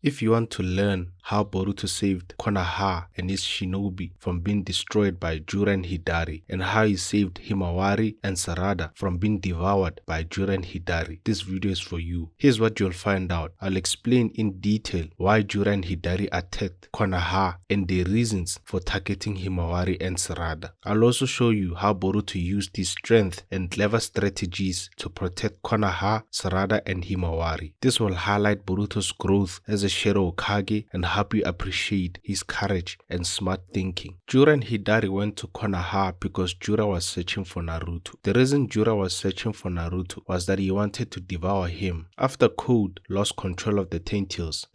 If you want to learn how Boruto saved Konoha and his shinobi from being destroyed by Jura and Hidari, and how he saved Himawari and Sarada from being devoured by Jura and Hidari, this video is for you. Here's what you'll find out. I'll explain in detail why Jura and Hidari attacked Konoha and the reasons for targeting Himawari and Sarada. I'll also show you how Boruto used his strength and clever strategies to protect Konoha, Sarada and Himawari. This will highlight Boruto's growth as a Shadow Hokage and help you appreciate his courage and smart thinking. Jura and Hidari went to Konoha because Jura was searching for Naruto. The reason Jura was searching for Naruto was that he wanted to devour him. After Code lost control of the Tails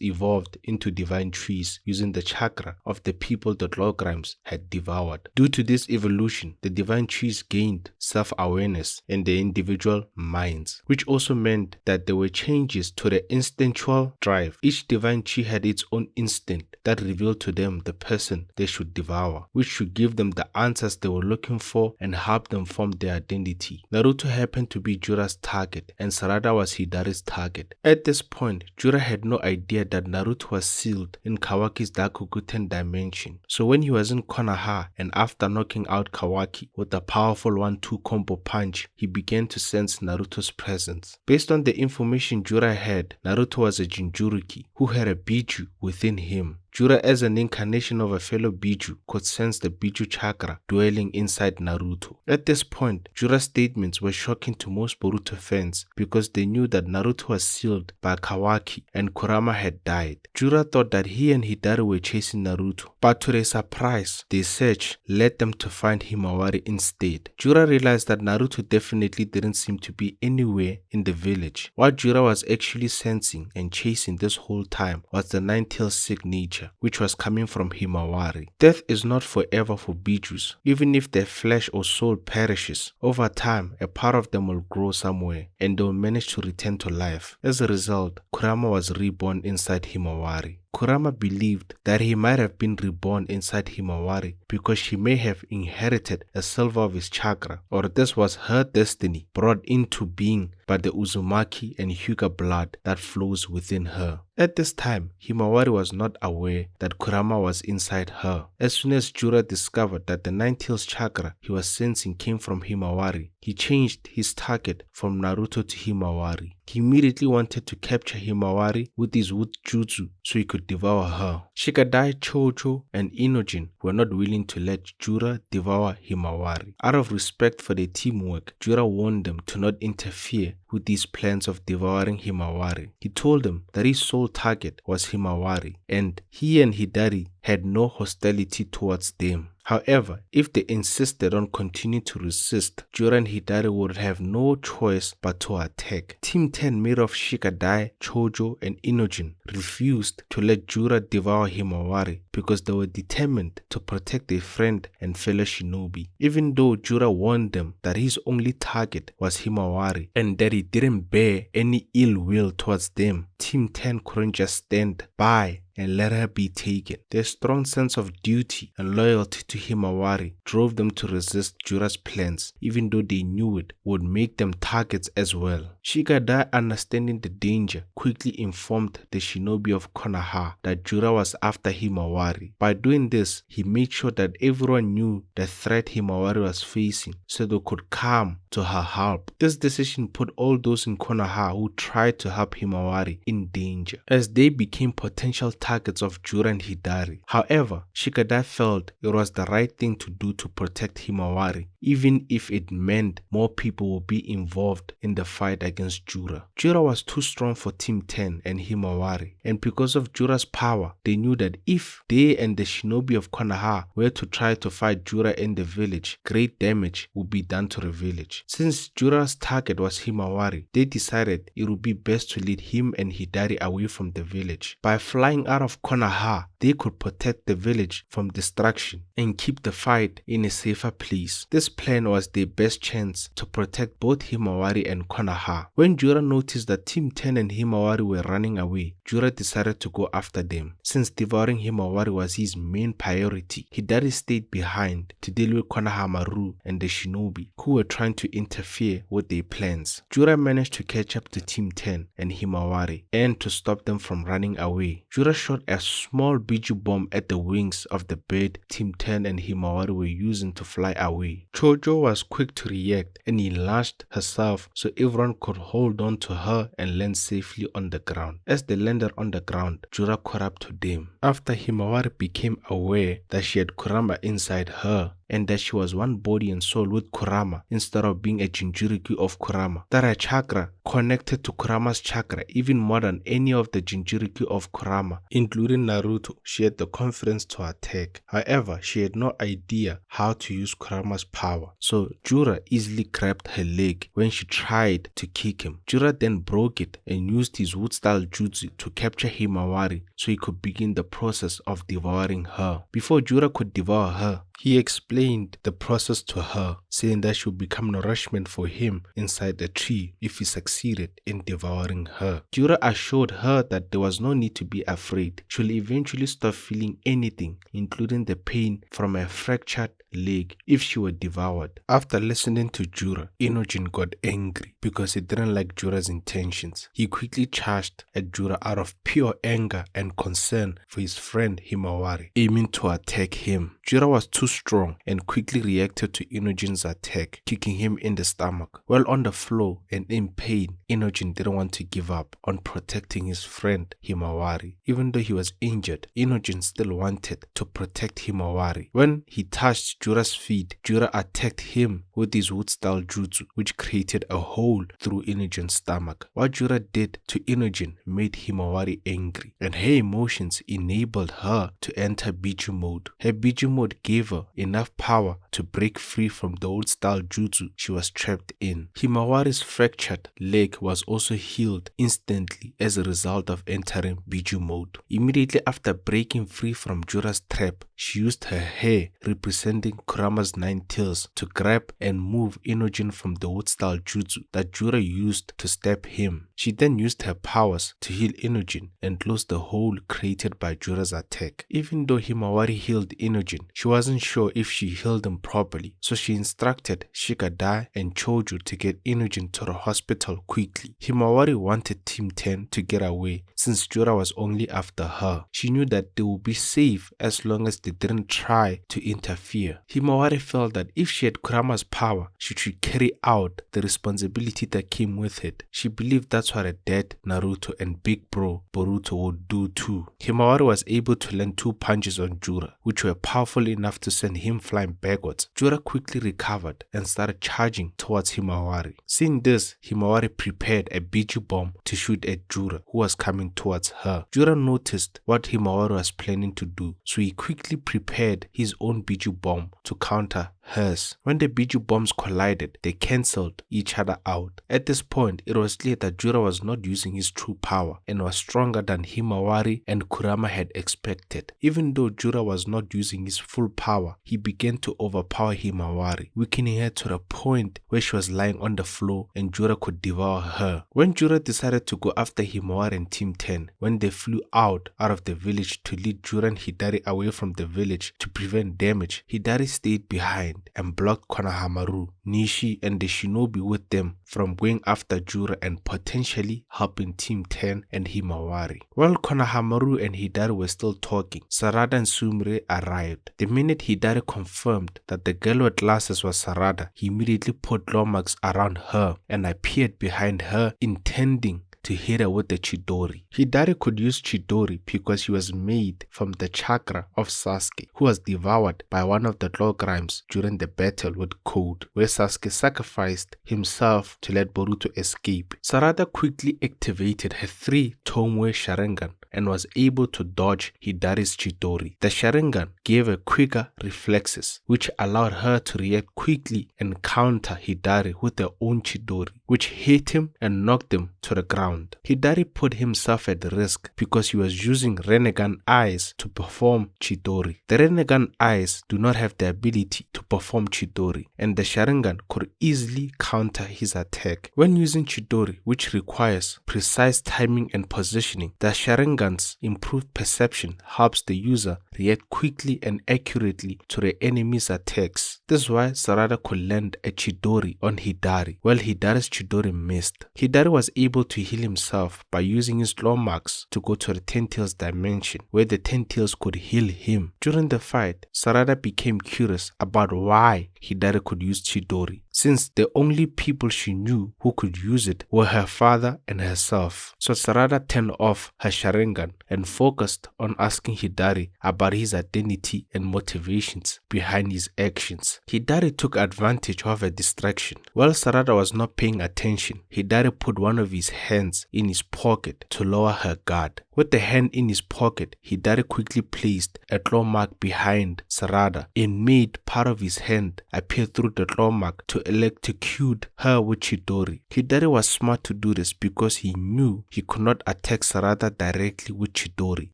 evolved into divine trees using the chakra of the people that Lord Grimes had devoured. Due to this evolution, the divine trees gained self-awareness in their individual minds, which also meant that there were changes to the instinctual drive. Each divine tree had its own instinct that revealed to them the person they should devour, which should give them the answers they were looking for and help them form their identity. Naruto happened to be Jura's target and Sarada was Hidari's target. At this point, Jura had no idea that Naruto was sealed in Kawaki's Dakuguten dimension. So when he was in Konoha and after knocking out Kawaki with a powerful 1-2 combo punch, he began to sense Naruto's presence. Based on the information Jura had, Naruto was a Jinchuriki who had a Biju within him. Jura, as an incarnation of a fellow Biju, could sense the Biju chakra dwelling inside Naruto. At this point, Jura's statements were shocking to most Boruto fans because they knew that Naruto was sealed by Kawaki and Kurama had died. Jura thought that he and Hidari were chasing Naruto, but to their surprise, their search led them to find Himawari instead. Jura realized that Naruto definitely didn't seem to be anywhere in the village. What Jura was actually sensing and chasing this whole time was the Nine-Tails signature, which was coming from Himawari. Death is not forever for Bijus. Even if their flesh or soul perishes, over time a part of them will grow somewhere and they will manage to return to life. As a result, Kurama was reborn inside Himawari. Kurama believed that he might have been reborn inside Himawari because she may have inherited a silver of his chakra, or this was her destiny brought into being by the Uzumaki and Hyuga blood that flows within her. At this time, Himawari was not aware that Kurama was inside her. As soon as Jura discovered that the Nine-Tails chakra he was sensing came from Himawari, he changed his target from Naruto to Himawari. He immediately wanted to capture Himawari with his wood jutsu so he could devour her. Shikadai, Chocho, and Inojin were not willing to let Jura devour Himawari. Out of respect for their teamwork, Jura warned them to not interfere with these plans of devouring Himawari. He told them that his sole target was Himawari and he and Hidari had no hostility towards them. However, if they insisted on continuing to resist, Jura and Hidari would have no choice but to attack. Team 10 made of Shikadai, Chojo, and Inojin refused to let Jura devour Himawari because they were determined to protect their friend and fellow shinobi. Even though Jura warned them that his only target was Himawari and that he didn't bear any ill will towards them, Team 10 couldn't just stand by and let her be taken. Their strong sense of duty and loyalty to Himawari drove them to resist Jura's plans, even though they knew it would make them targets as well. Shikadai, understanding the danger, quickly informed the shinobi of Konoha that Jura was after Himawari. By doing this, he made sure that everyone knew the threat Himawari was facing so they could come to her help. This decision put all those in Konoha who tried to help Himawari in danger, as they became potential targets of Jura and Hidari. However, Shikadai felt it was the right thing to do to protect Himawari, even if it meant more people would be involved in the fight against Jura. Jura was too strong for Team 10 and Himawari, and because of Jura's power, they knew that if they and the shinobi of Konoha were to try to fight Jura in the village, great damage would be done to the village. Since Jura's target was Himawari, they decided it would be best to lead him and Hidari away from the village. By flying out of Konoha, they could protect the village from destruction and keep the fight in a safer place. This plan was their best chance to protect both Himawari and Konoha. Konoha. When Jura noticed that Team 10 and Himawari were running away, Jura decided to go after them. Since devouring Himawari was his main priority, Hidari stayed behind to deal with Konohamaru and the shinobi who were trying to interfere with their plans. Jura managed to catch up to Team 10 and Himawari and to stop them from running away. Jura shot a small biju bomb at the wings of the bird Team 10 and Himawari were using to fly away. Chojo was quick to react and he launched herself so everyone could hold on to her and land safely on the ground. As they landed on the ground, Jura caught up to them. After Himawari became aware that she had Kurama inside her, and that she was one body and soul with Kurama instead of being a Jinchuriki of Kurama, that her chakra connected to Kurama's chakra even more than any of the Jinchuriki of Kurama, including Naruto. She had the confidence to attack. However, she had no idea how to use Kurama's power, so Jura easily grabbed her leg when she tried to kick him. Jura then broke it and used his wood-style jutsu to capture Himawari so he could begin the process of devouring her. Before Jura could devour her, he explained the process to her, saying that she would become nourishment for him inside the tree if he succeeded in devouring her. Jura assured her that there was no need to be afraid. She will eventually stop feeling anything, including the pain from a fractured leg, if she were devoured. After listening to Jura, Inojin got angry because he didn't like Jura's intentions. He quickly charged at Jura out of pure anger and concern for his friend Himawari, aiming to attack him. Jura was too strong and quickly reacted to Inojin's attack, kicking him in the stomach. While on the floor and in pain, Inojin didn't want to give up on protecting his friend Himawari. Even though he was injured, Inojin still wanted to protect Himawari. When he touched Jura's feet, Jura attacked him with his wood-style jutsu, which created a hole through Inojin's stomach. What Jura did to Inojin made Himawari angry, and her emotions enabled her to enter Biju mode. Her Biju mode gave her enough power to break free from the old-style jutsu she was trapped in. Himawari's fractured leg was also healed instantly as a result of entering Biju mode. Immediately after breaking free from Jura's trap, she used her hair representing Kurama's 9 tails to grab and move Inojin from the wood-style jutsu that Jura used to stab him. She then used her powers to heal Inojin and close the hole created by Jura's attack. Even though Himawari healed Inojin, she wasn't sure if she healed him properly, so she instructed Shikadai and Chojo to get Inojin to the hospital quickly. Himawari wanted Team 10 to get away since Jura was only after her. She knew that they would be safe as long as they didn't try to interfere. Himawari felt that if she had Kurama's power, she should carry out the responsibility that came with it. She believed that's what a dead Naruto and big bro Boruto would do too. Himawari was able to land 2 punches on Jura, which were powerful enough to send him flying backwards. Jura quickly recovered and started charging towards Himawari. Seeing this, Himawari prepared a biju bomb to shoot at Jura, who was coming towards her. Jura noticed what Himawari was planning to do, so he quickly prepared his own biju bomb to counter hers. When the biju bombs collided, they cancelled each other out. At this point, it was clear that Jura was not using his true power and was stronger than Himawari and Kurama had expected. Even though Jura was not using his full power, he began to overpower Himawari, weakening her to the point where she was lying on the floor and Jura could devour her. When Jura decided to go after Himawari and Team 10, when they flew out of the village to lead Jura and Hidari away from the village to prevent damage, Hidari stayed behind and blocked Konohamaru, Nishi and the shinobi with them from going after Jura and potentially helping Team 10 and Himawari. While Konohamaru and Hidari were still talking, Sarada and Sumire arrived. The minute Hidari confirmed that the girl with glasses was Sarada, he immediately put claw marks around her and appeared behind her, intending to hit her with the Chidori. Hidari could use Chidori because he was made from the chakra of Sasuke, who was devoured by one of the claw crimes during the battle with Code, where Sasuke sacrificed himself to let Boruto escape. Sarada quickly activated her 3 Tomoe Sharingan and was able to dodge Hidari's Chidori. The Sharingan gave her quicker reflexes, which allowed her to react quickly and counter Hidari with her own Chidori, which hit him and knocked him to the ground. ground. Hidari put himself at risk because he was using Rinnegan eyes to perform Chidori. The Rinnegan eyes do not have the ability to perform Chidori, and the Sharingan could easily counter his attack. When using Chidori, which requires precise timing and positioning, the Sharingan's improved perception helps the user react quickly and accurately to the enemy's attacks. This is why Sarada could land a Chidori on Hidari, while Hidari's Chidori missed. Hidari was able to heal himself by using his claw marks to go to the Ten Tails dimension, where the Ten Tails could heal him. During the fight, Sarada became curious about why Hidari could use Chidori, since the only people she knew who could use it were her father and herself. So Sarada turned off her Sharingan and focused on asking Hidari about his identity and motivations behind his actions. Hidari took advantage of a distraction. While Sarada was not paying attention, Hidari put one of his hands in his pocket to lower her guard. With the hand in his pocket, Hidari quickly placed a claw mark behind Sarada and made part of his hand appear through the claw mark to electrocute her with Chidori. Hidari was smart to do this because he knew he could not attack Sarada directly with Chidori,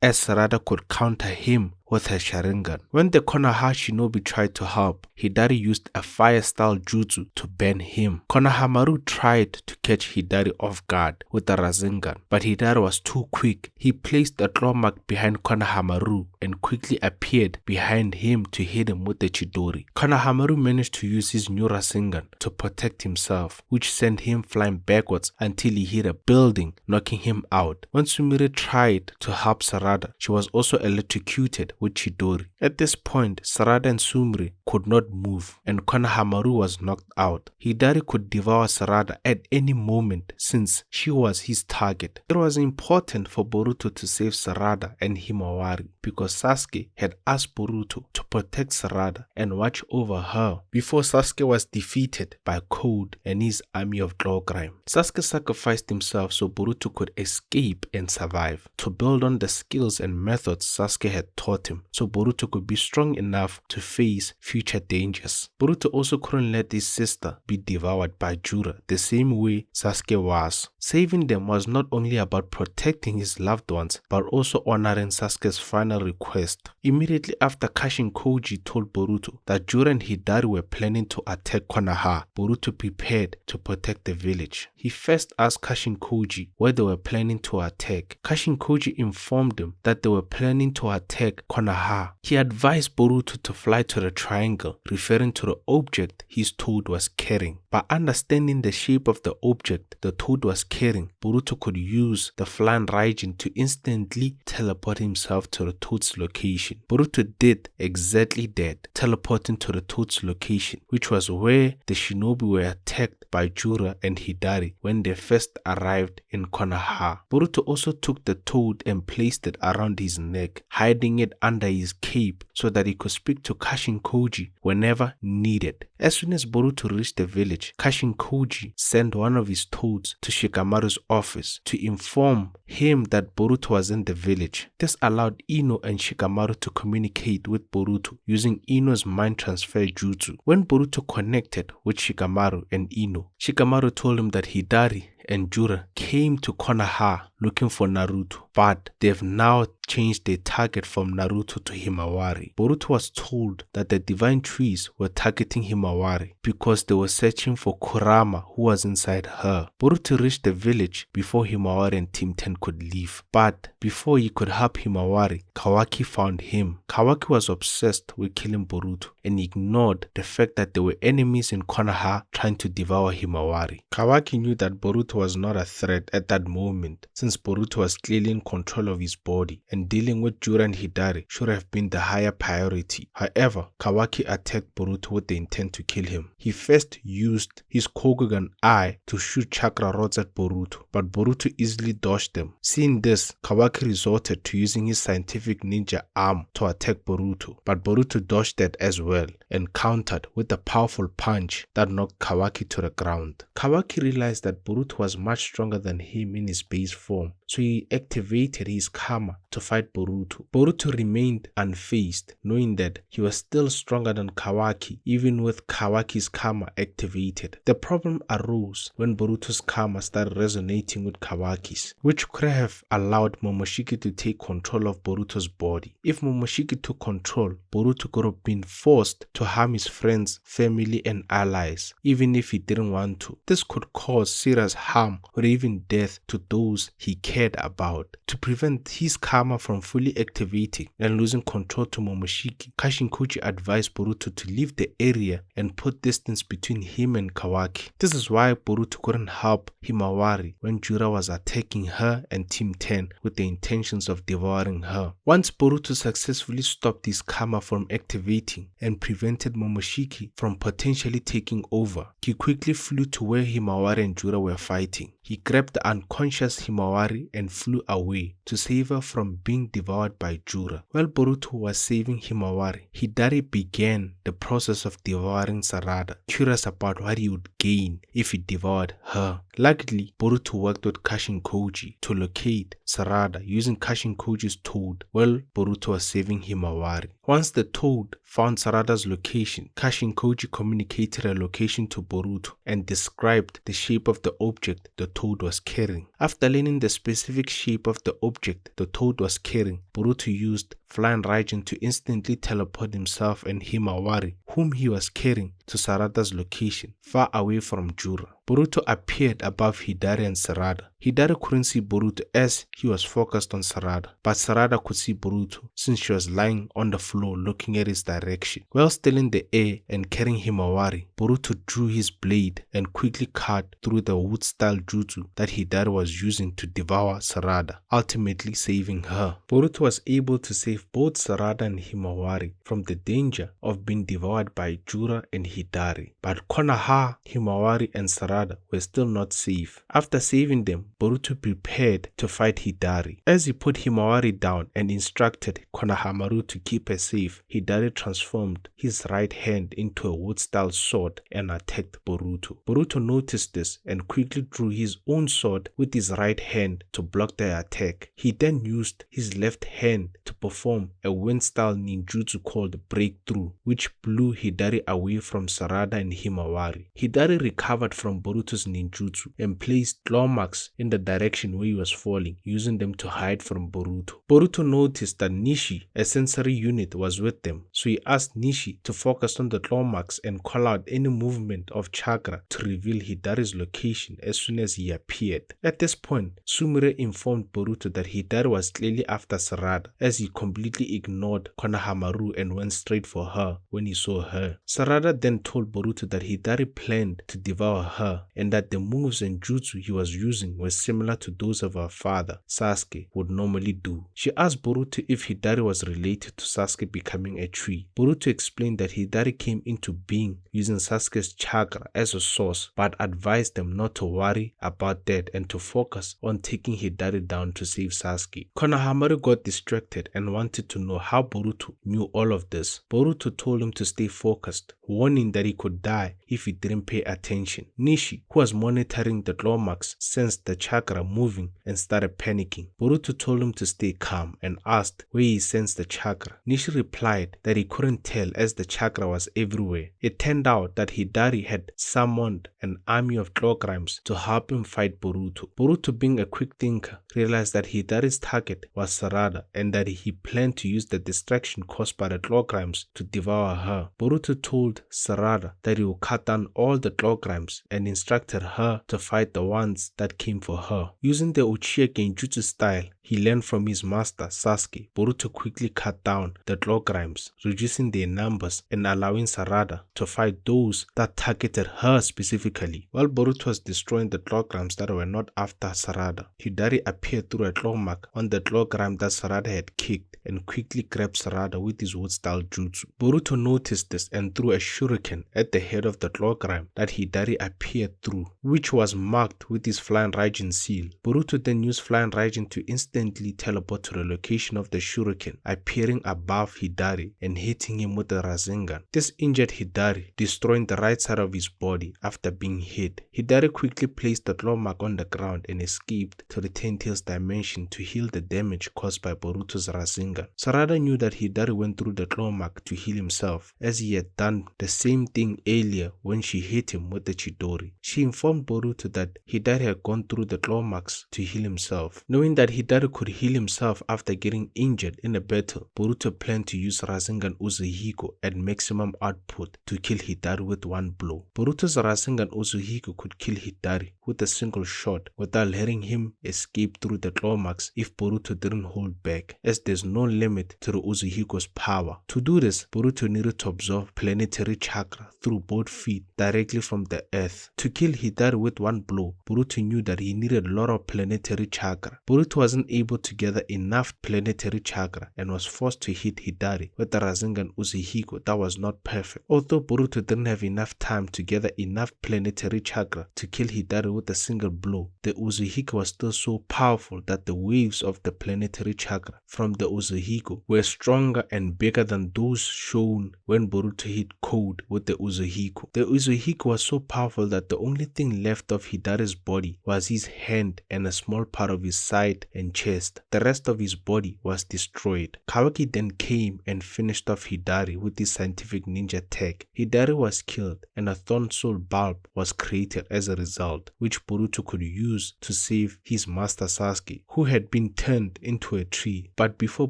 as Sarada could counter him with her Sharingan. When the Konoha shinobi tried to help, Hidari used a fire-style jutsu to ban him. Konohamaru tried to catch Hidari off guard with a Rasengan, but Hidari was too quick. He placed a claw mark behind Konohamaru and quickly appeared behind him to hit him with the Chidori. Konohamaru managed to use his new Rasengan to protect himself, which sent him flying backwards until he hit a building, knocking him out. When Sumire tried to help Sarada, she was also electrocuted with Chidori. At this point, Sarada and Sumire could not move, and Konohamaru was knocked out. Hidari could devour Sarada at any moment since she was his target. It was important for Boruto to save Sarada and Himawari because Sasuke had asked Boruto to protect Sarada and watch over her before Sasuke was defeated by Code and his army of claw crime. Sasuke sacrificed himself so Boruto could escape and survive, to build on the skills and methods Sasuke had taught him, so Boruto could be strong enough to face future dangers. Boruto also couldn't let his sister be devoured by Jura the same way Sasuke was. Saving them was not only about protecting his loved ones, but also honoring Sasuke's final request. Immediately after Kashin Koji told Boruto that Jura and Hidari were planning to attack Konoha, Boruto prepared to protect the village. He first asked Kashin Koji where they were planning to attack. Kashin Koji informed him that they were planning to attack Konoha. He advised Boruto to fly to the triangle, referring to the object his toad was carrying. By understanding the shape of the object the toad was carrying, Boruto could use the flying Raijin to instantly teleport himself to the toad's location. Boruto did exactly that, teleporting to the toad's location, which was where the shinobi were attacked by Jura and Hidari when they first arrived in Konoha. Boruto also took the toad and placed it around his neck, hiding it under his cape so that he could speak to Kashin Koji whenever needed. As soon as Boruto reached the village, Kashin Koji sent one of his toads to Shikamaru's office to inform him that Boruto was in the village. This allowed Ino and Shikamaru to communicate with Boruto using Ino's mind transfer jutsu. When Boruto connected with Shikamaru and Ino, Shikamaru told him that Hidari and Jura came to Konoha looking for Naruto, but they've now changed their target from Naruto to Himawari. Boruto was told that the divine trees were targeting Himawari because they were searching for Kurama, who was inside her. Boruto reached the village before Himawari and Team 10 could leave, but before he could help Himawari, Kawaki found him. Kawaki was obsessed with killing Boruto and ignored the fact that there were enemies in Konoha trying to devour Himawari. Kawaki knew that Boruto was not a threat at that moment, since Boruto was clearly in control of his body, and dealing with Jura and Hidari should have been the higher priority. However, Kawaki attacked Boruto with the intent to kill him. He first used his Kokugan eye to shoot chakra rods at Boruto, but Boruto easily dodged them. Seeing this, Kawaki resorted to using his scientific ninja arm to attack Boruto, but Boruto dodged that as well and countered with a powerful punch that knocked Kawaki to the ground. Kawaki realized that Boruto was much stronger than him in his base form, so he activated his karma to fight Boruto. Boruto remained unfazed, knowing that he was still stronger than Kawaki, even with Kawaki's karma activated. The problem arose when Boruto's karma started resonating with Kawaki's, which could have allowed Momoshiki to take control of Boruto's body. If Momoshiki took control, Boruto could have been forced to harm his friends, family, and allies, even if he didn't want to. This could cause serious harm or even death to those he cared about. To prevent his karma from fully activating and losing control to Momoshiki, Kashinkoji advised Boruto to leave the area and put distance between him and Kawaki. This is why Boruto couldn't help Himawari when Jura was attacking her and Team 10 with the intentions of devouring her. Once Boruto successfully stopped his karma from activating and prevented Momoshiki from potentially taking over, he quickly flew to where Himawari and Jura were fighting. He grabbed the unconscious Himawari and flew away to save her from being devoured by Jura. While Boruto was saving Himawari, Hidari began the process of devouring Sarada, curious about what he would gain if he devoured her. Luckily, Boruto worked with Kashinkoji to locate Sarada using Kashinkoji's toad while Boruto was saving Himawari. Once the toad found Sarada's location, Kashinkoji communicated a location to Boruto and described the shape of the object the toad was carrying. After learning the specific shape of the object the toad was carrying, Boruto used Flying Raijin to instantly teleport himself and Himawari, whom he was carrying, to Sarada's location, far away from Jura. Boruto appeared above Hidari and Sarada. Hidari couldn't see Boruto as he was focused on Sarada, but Sarada could see Boruto since she was lying on the floor looking at his direction. While still in the air and carrying Himawari, Boruto drew his blade and quickly cut through the wood-style jutsu that Hidari was using to devour Sarada, ultimately saving her. Boruto was able to save both Sarada and Himawari from the danger of being devoured by Jura and Hidari, but Konoha, Himawari, and Sarada were still not safe. After saving them, Boruto prepared to fight Hidari. As he put Himawari down and instructed Konohamaru to keep her safe, Hidari transformed his right hand into a wood-style sword and attacked Boruto. Boruto noticed this and quickly drew his own sword with his right hand to block the attack. He then used his left hand to perform a wind-style ninjutsu called Breakthrough, which blew Hidari away from Sarada and Himawari. Hidari recovered from Boruto's ninjutsu and placed claw marks in the direction where he was falling, using them to hide from Boruto. Boruto noticed that Nishi, a sensory unit, was with them, so he asked Nishi to focus on the claw marks and call out any movement of chakra to reveal Hidari's location as soon as he appeared. At this point, Sumire informed Boruto that Hidari was clearly after Sarada, as he completely ignored Konohamaru and went straight for her when he saw her. Sarada then told Boruto that Hidari planned to devour her and that the moves and jutsu he was using were similar to those of her father, Sasuke, would normally do. She asked Boruto if Hidari was related to Sasuke becoming a tree. Boruto explained that Hidari came into being using Sasuke's chakra as a source, but advised them not to worry about that and to focus on taking Hidari down to save Sasuke. Konohamaru got distracted and wanted to know how Boruto knew all of this. Boruto told him to stay focused, warning that he could die if he didn't pay attention. Nishi, who was monitoring the claw marks, sensed the chakra moving and started panicking. Boruto told him to stay calm and asked where he sensed the chakra. Nishi replied that he couldn't tell as the chakra was everywhere. It turned out that Hidari had summoned an army of clawgrimes to help him fight Boruto. Boruto, being a quick thinker, realized that Hidari's target was Sarada and that he planned to use the distraction caused by the clawgrimes to devour her. Boruto told Sarada that he would cut down all the clawgrimes and instructed her to fight the ones that came for her. Using the Uchiha Genjutsu style he learned from his master Sasuke, Boruto quickly cut down the clawgrimes, reducing their numbers and allowing Sarada to fight those that targeted her specifically. While Boruto was destroying the clawgrimes that were not after Sarada, Hidari appeared through a claw mark on the clawgram that Sarada had kicked and quickly grabbed Sarada with his wood-style jutsu. Boruto noticed this and threw a shuriken at the head of the clawgram that Hidari appeared through, which was marked with his Flying Raijin seal. Boruto then used Flying Raijin to instantly instantly teleport to the location of the shuriken, appearing above Hidari and hitting him with the Rasengan. This injured Hidari, destroying the right side of his body after being hit. Hidari quickly placed the claw mark on the ground and escaped to the Ten Tails dimension to heal the damage caused by Boruto's Rasengan. Sarada knew that Hidari went through the claw mark to heal himself, as he had done the same thing earlier when she hit him with the Chidori. She informed Boruto that Hidari had gone through the claw marks to heal himself. Knowing that Hidari could heal himself after getting injured in a battle, Boruto planned to use Rasengan Uzuhiko at maximum output to kill Hidari with one blow. Boruto's Rasengan Uzuhiko could kill Hidari with a single shot without letting him escape through the claw marks if Boruto didn't hold back, as there's no limit to the Uzuhiko's power. To do this, Boruto needed to absorb planetary chakra through both feet directly from the earth. To kill Hidari with one blow, Boruto knew that he needed a lot of planetary chakra. Boruto wasn't able to gather enough planetary chakra and was forced to hit Hidari with the Rasengan Uzuhiko that was not perfect. Although Boruto didn't have enough time to gather enough planetary chakra to kill Hidari with a single blow, the Uzuhiko was still so powerful that the waves of the planetary chakra from the Uzuhiko were stronger and bigger than those shown when Boruto hit Code with the Uzuhiko. The Uzuhiko was so powerful that the only thing left of Hidari's body was his hand and a small part of his side and chest. The rest of his body was destroyed. Kawaki then came and finished off Hidari with his scientific ninja tech. Hidari was killed and a Thorn Soul Bulb was created as a result, which Boruto could use to save his master Sasuke, who had been turned into a tree. But before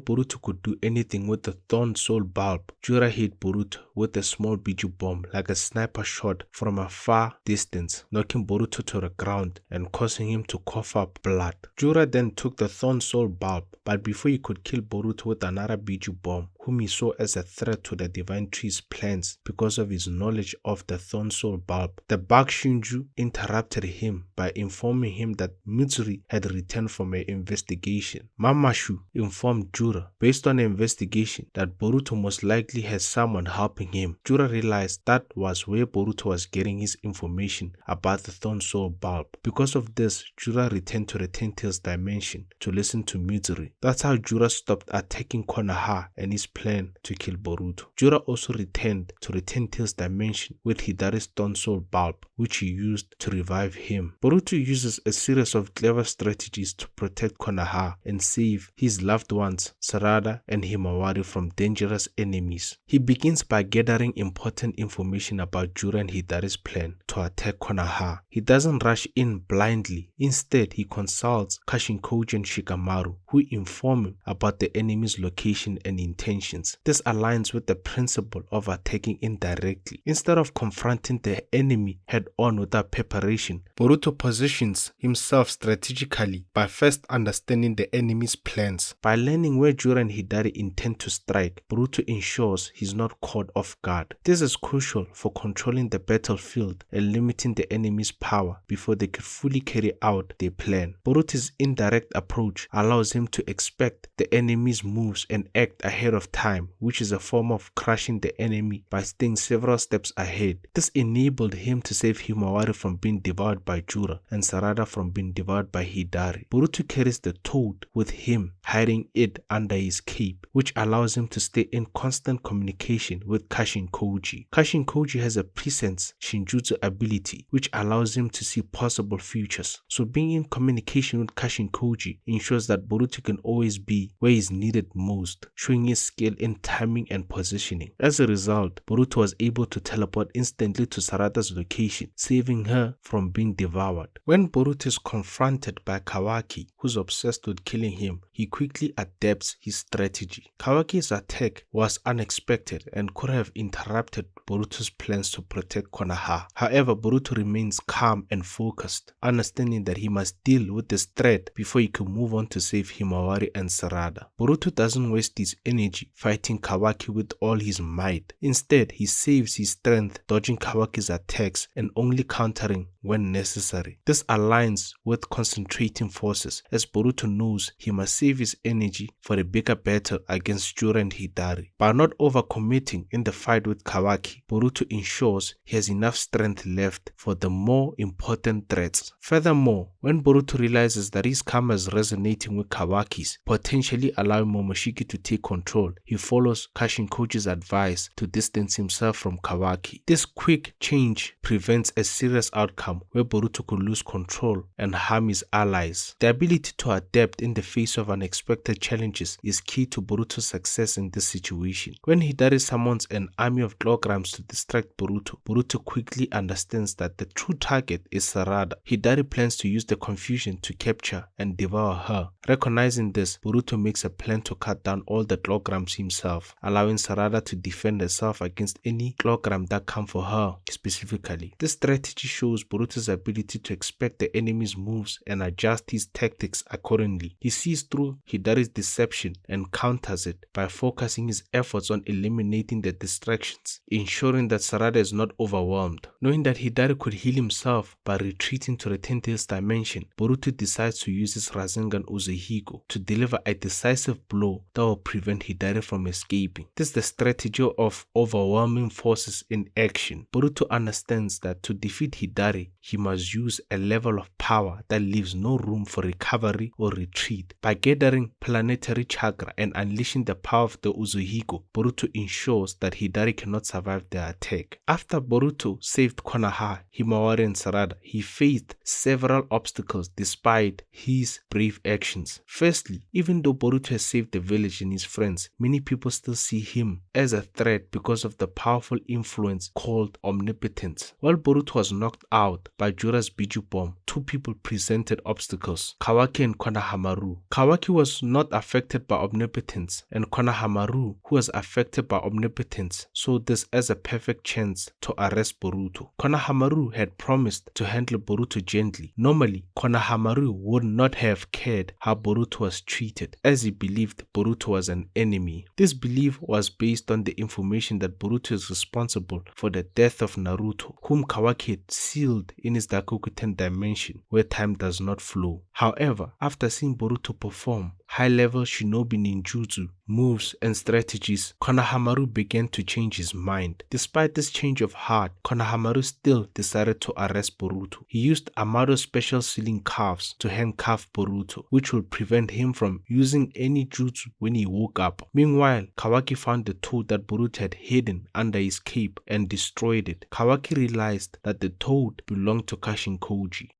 Boruto could do anything with the Thorn Soul Bulb, Jura hit Boruto with a small Biju bomb like a sniper shot from a far distance, knocking Boruto to the ground and causing him to cough up blood. Jura then took the Thorn Soul Bulb, but before he could kill Boruto with another Biju bomb, whom he saw as a threat to the Divine Tree's plans because of his knowledge of the Thorn Soul Bulb, the Bug Shinju interrupted him by informing him that Mitsuri had returned from an investigation. Mamashu informed Jura, based on the investigation, that Boruto most likely has someone helping him. Jura realized that was where Boruto was getting his information about the Thorn Soul Bulb. Because of this, Jura returned to the Ten Tails dimension to listen to Mitsuri. That's how Jura stopped attacking Konoha and his plan to kill Boruto. Jura also returned to the Ten Tails dimension with Hidari's Thorn Soul Bulb, which he used to revive him. Boruto uses a series of clever strategies to protect Konoha and save his loved ones, Sarada and Himawari, from dangerous enemies. He begins by gathering important information about Jura and Hidari's plan to attack Konoha. He doesn't rush in blindly. Instead, he consults Kashinkoji and Shikamaru, who inform him about the enemy's location and intentions. This aligns with the principle of attacking indirectly. Instead of confronting the enemy head-on without preparation, Boruto positions himself strategically by first understanding the enemy's plans. By learning where Jura and Hidari intend to strike, Boruto ensures he's not caught off guard. This is crucial for controlling the battlefield and limiting the enemy's power before they could fully carry out their plan. Boruto's indirect approach allows him to expect the enemy's moves and act ahead of time, which is a form of crushing the enemy by staying several steps ahead. This enabled him to save Himawari from being devoured by Jura and Sarada from being devoured by Hidari. Boruto carries the toad with him, hiding it under his cape, which allows him to stay in constant communication with Kashinkoji. Kashinkoji has a presence Shinjutsu ability, which allows him to see possible futures. So being in communication with Kashinkoji ensures that Boruto can always be where he's needed most, showing his skill in timing and positioning. As a result, Boruto was able to teleport instantly to Sarada's location, saving her from being devoured. When Boruto is confronted by Kawaki, who's obsessed with killing him, he quickly adapts his strategy. Kawaki's attack was unexpected and could have interrupted Boruto's plans to protect Konoha. However, Boruto remains calm and focused, understanding that he must deal with this threat before he can move on to save Himawari and Sarada. Boruto doesn't waste his energy fighting Kawaki with all his might. Instead, he saves his strength dodging Kawaki's attacks and only countering when necessary. This aligns with concentrating forces, as Boruto knows he must save his energy for a bigger battle against Jura and Hidari. By not overcommitting in the fight with Kawaki, Boruto ensures he has enough strength left for the more important threats. Furthermore, when Boruto realizes that his karma is resonating resonating with Kawaki's, potentially allowing Momoshiki to take control. He follows Kashinkoji's advice to distance himself from Kawaki. This quick change prevents a serious outcome where Boruto could lose control and harm his allies. The ability to adapt in the face of unexpected challenges is key to Boruto's success in this situation. When Hidari summons an army of kilograms to distract Boruto, Boruto quickly understands that the true target is Sarada. Hidari plans to use the confusion to capture and devour her. Recognizing this, Boruto makes a plan to cut down all the kilograms himself, allowing Sarada to defend herself against any kilogram that come for her specifically. This strategy shows Boruto's ability to expect the enemy's moves and adjust his tactics accordingly. He sees through Hidari's deception and counters it by focusing his efforts on eliminating the distractions, ensuring that Sarada is not overwhelmed. Knowing that Hidari could heal himself by retreating to the Tenth dimension, Boruto decides to use his Rasengan Uzuhigo to deliver a decisive blow that will prevent Hidari from escaping. This is the strategy of overwhelming forces in action. Boruto understands that to defeat Hidari, he must use a level of power that leaves no room for recovery or retreat. By gathering planetary chakra and unleashing the power of the Uzuhigo, Boruto ensures that Hidari cannot survive the attack. After Boruto saved Konoha, Himawari and Sarada, he faced several obstacles despite his brave actions. Firstly, even though Boruto has saved the village and his friends, many people still see him as a threat because of the powerful influence called omnipotence. While Boruto was knocked out by Jura's Biju bomb, two people presented obstacles: Kawaki and Konohamaru. Kawaki was not affected by omnipotence, and Konohamaru, who was affected by omnipotence, saw this as a perfect chance to arrest Boruto. Konohamaru had promised to handle Boruto gently. Normally, Konohamaru would not have cared how Boruto was treated, as he believed Boruto was an enemy. This belief was based on the information that Boruto is responsible for the death of Naruto, whom Kawaki had sealed in his Dakoku-ten dimension, where time does not flow. However, after seeing Boruto perform high-level shinobi ninjutsu moves and strategies, Konohamaru began to change his mind. Despite this change of heart, Konohamaru still decided to arrest Boruto. He used Amado's special sealing cuffs to handcuff Boruto, which will prevent him from using any jutsu when he woke up. Meanwhile, Kawaki found the toad that Boruto had hidden under his cape and destroyed it. Kawaki realized that the toad belonged to Kashinkoji.